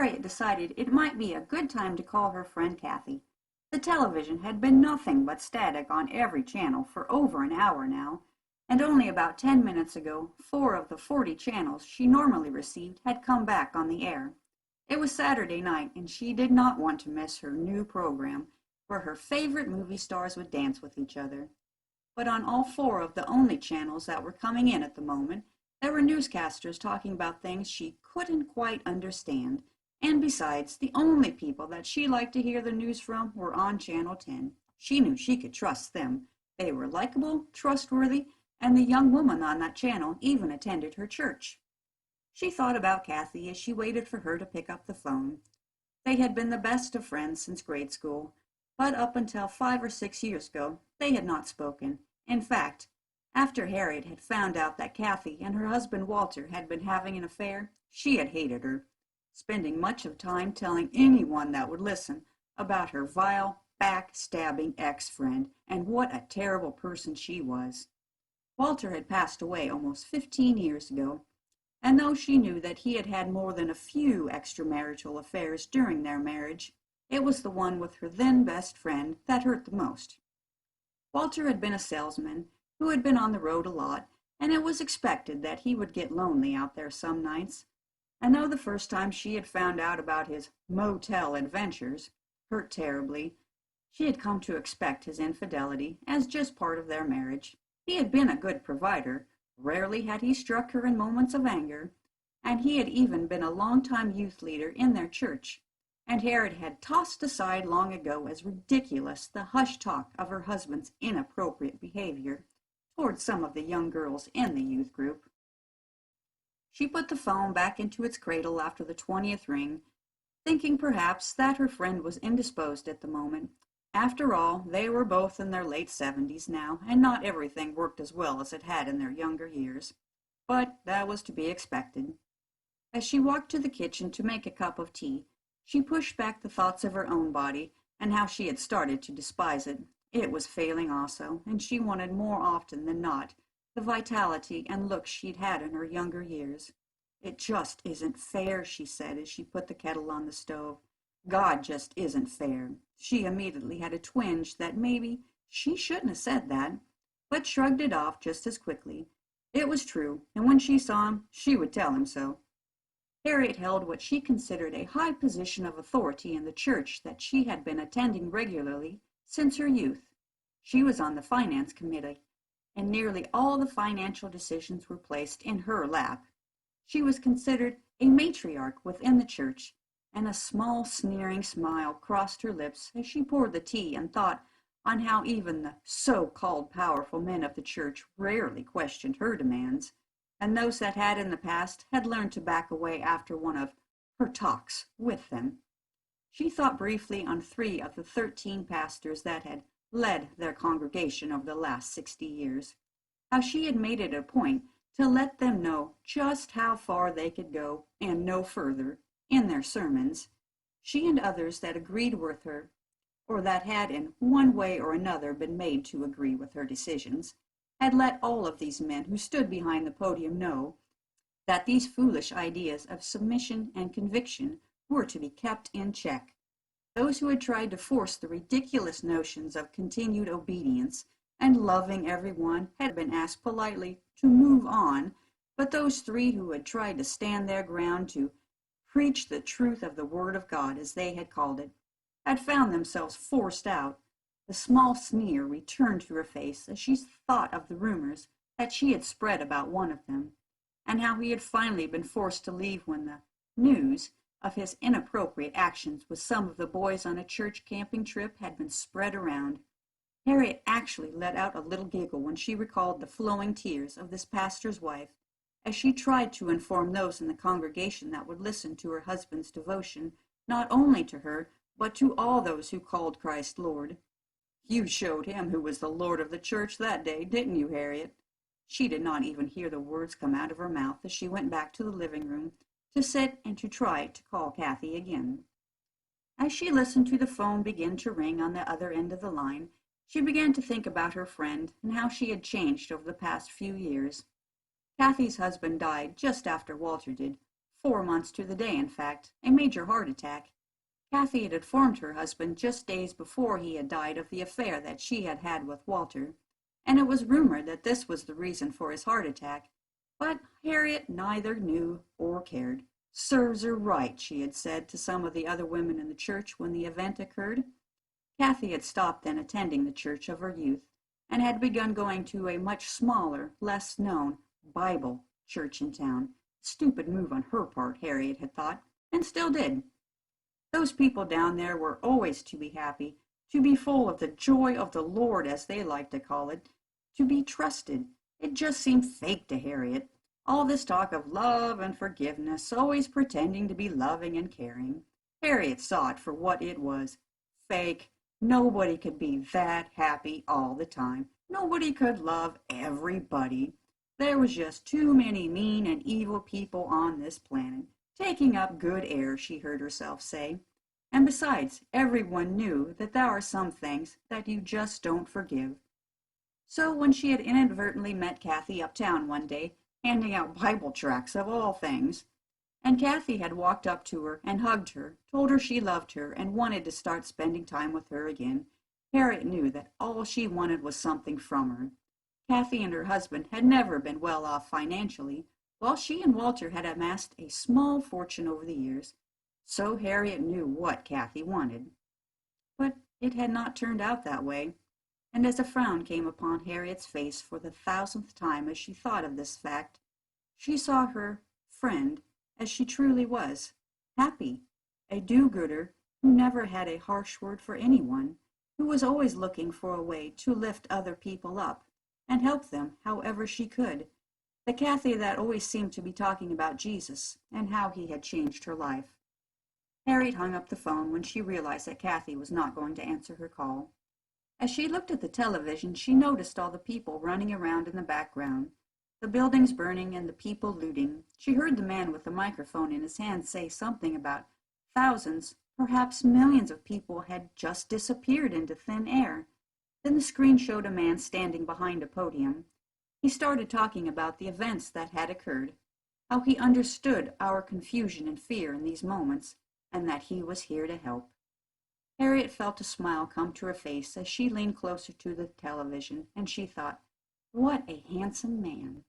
Harriet decided it might be a good time to call her friend Kathy. The television had been nothing but static on every channel for over an hour now, and only about 10 minutes ago 4 of the 40 channels she normally received had come back on the air. It was Saturday night, and she did not want to miss her new program, where her favorite movie stars would dance with each other. But on all 4 of the only channels that were coming in at the moment, there were newscasters talking about things she couldn't quite understand, and besides, the only people that she liked to hear the news from were on Channel 10. She knew she could trust them. They were likable, trustworthy, and the young woman on that channel even attended her church. She thought about Kathy as she waited for her to pick up the phone. They had been the best of friends since grade school, but up until 5 or 6 years ago, they had not spoken. In fact, after Harriet had found out that Kathy and her husband Walter had been having an affair, she had hated her, spending much of time telling anyone that would listen about her vile, backstabbing ex-friend and what a terrible person she was. Walter had passed away almost 15 years ago, and though she knew that he had had more than a few extramarital affairs during their marriage, it was the one with her then best friend that hurt the most. Walter had been a salesman who had been on the road a lot, and it was expected that he would get lonely out there some nights. And though the first time she had found out about his motel adventures hurt terribly, she had come to expect his infidelity as just part of their marriage. He had been a good provider. Rarely had he struck her in moments of anger, and he had even been a long-time youth leader in their church, and Harriet had tossed aside long ago as ridiculous the hush talk of her husband's inappropriate behavior towards some of the young girls in the youth group. She put the phone back into its cradle after the 20th ring, thinking perhaps that her friend was indisposed at the moment. After all, they were both in their late 70s now, and not everything worked as well as it had in their younger years. But that was to be expected. As she walked to the kitchen to make a cup of tea, she pushed back the thoughts of her own body and how she had started to despise it. It was failing also, and she wanted more often than not the vitality and looks she'd had in her younger years. "It just isn't fair," she said as she put the kettle on the stove. "God just isn't fair." She immediately had a twinge that maybe she shouldn't have said that, but shrugged it off just as quickly. It was true, and when she saw him, she would tell him so. Harriet held what she considered a high position of authority in the church that she had been attending regularly since her youth. She was on the finance committee, and nearly all the financial decisions were placed in her lap. She was considered a matriarch within the church, and a small sneering smile crossed her lips as she poured the tea and thought on how even the so-called powerful men of the church rarely questioned her demands, and those that had in the past had learned to back away after one of her talks with them. She thought briefly on 3 of the 13 pastors that had led their congregation over the last 60 years, how she had made it a point to let them know just how far they could go and no further in their sermons. She and others that agreed with her, or that had in one way or another been made to agree with her decisions, had let all of these men who stood behind the podium know that these foolish ideas of submission and conviction were to be kept in check. Those who had tried to force the ridiculous notions of continued obedience and loving everyone had been asked politely to move on, but those 3 who had tried to stand their ground to preach the truth of the Word of God, as they had called it, had found themselves forced out. The small sneer returned to her face as she thought of the rumors that she had spread about one of them, and how he had finally been forced to leave when the news of his inappropriate actions with some of the boys on a church camping trip had been spread around. Harriet actually let out a little giggle when she recalled the flowing tears of this pastor's wife as she tried to inform those in the congregation that would listen to her husband's devotion not only to her, but to all those who called Christ Lord. "You showed him who was the Lord of the church that day, didn't you, Harriet?" She did not even hear the words come out of her mouth as she went back to the living room to sit and to try to call Kathy again. As she listened to the phone begin to ring on the other end of the line, she began to think about her friend and how she had changed over the past few years. Kathy's husband died just after Walter did, 4 months to the day, in fact, a major heart attack. Kathy had informed her husband just days before he had died of the affair that she had had with Walter, and it was rumored that this was the reason for his heart attack. But Harriet neither knew or cared. "Serves her right," she had said to some of the other women in the church when the event occurred. Kathy had stopped then attending the church of her youth, and had begun going to a much smaller, less known Bible church in town. Stupid move on her part, Harriet had thought, and still did. Those people down there were always to be happy, to be full of the joy of the Lord, as they liked to call it, to be trusted. It just seemed fake to Harriet. All this talk of love and forgiveness, always pretending to be loving and caring. Harriet saw it for what it was. Fake. Nobody could be that happy all the time. Nobody could love everybody. There was just too many mean and evil people on this planet, taking up good air, she heard herself say. And besides, everyone knew that there are some things that you just don't forgive. So when she had inadvertently met Kathy uptown one day, handing out Bible tracts of all things, and Kathy had walked up to her and hugged her, told her she loved her and wanted to start spending time with her again, Harriet knew that all she wanted was something from her. Kathy and her husband had never been well off financially, while she and Walter had amassed a small fortune over the years. So Harriet knew what Kathy wanted. But it had not turned out that way, and as a frown came upon Harriet's face for the 1000th time as she thought of this fact, she saw her friend as she truly was, happy, a do-gooder who never had a harsh word for anyone, who was always looking for a way to lift other people up and help them however she could, the Kathy that always seemed to be talking about Jesus and how he had changed her life. Harriet hung up the phone when she realized that Kathy was not going to answer her call. As she looked at the television, she noticed all the people running around in the background, the buildings burning and the people looting. She heard the man with the microphone in his hand say something about thousands, perhaps millions of people had just disappeared into thin air. Then the screen showed a man standing behind a podium. He started talking about the events that had occurred, how he understood our confusion and fear in these moments, and that he was here to help. Harriet felt a smile come to her face as she leaned closer to the television, and she thought, "What a handsome man."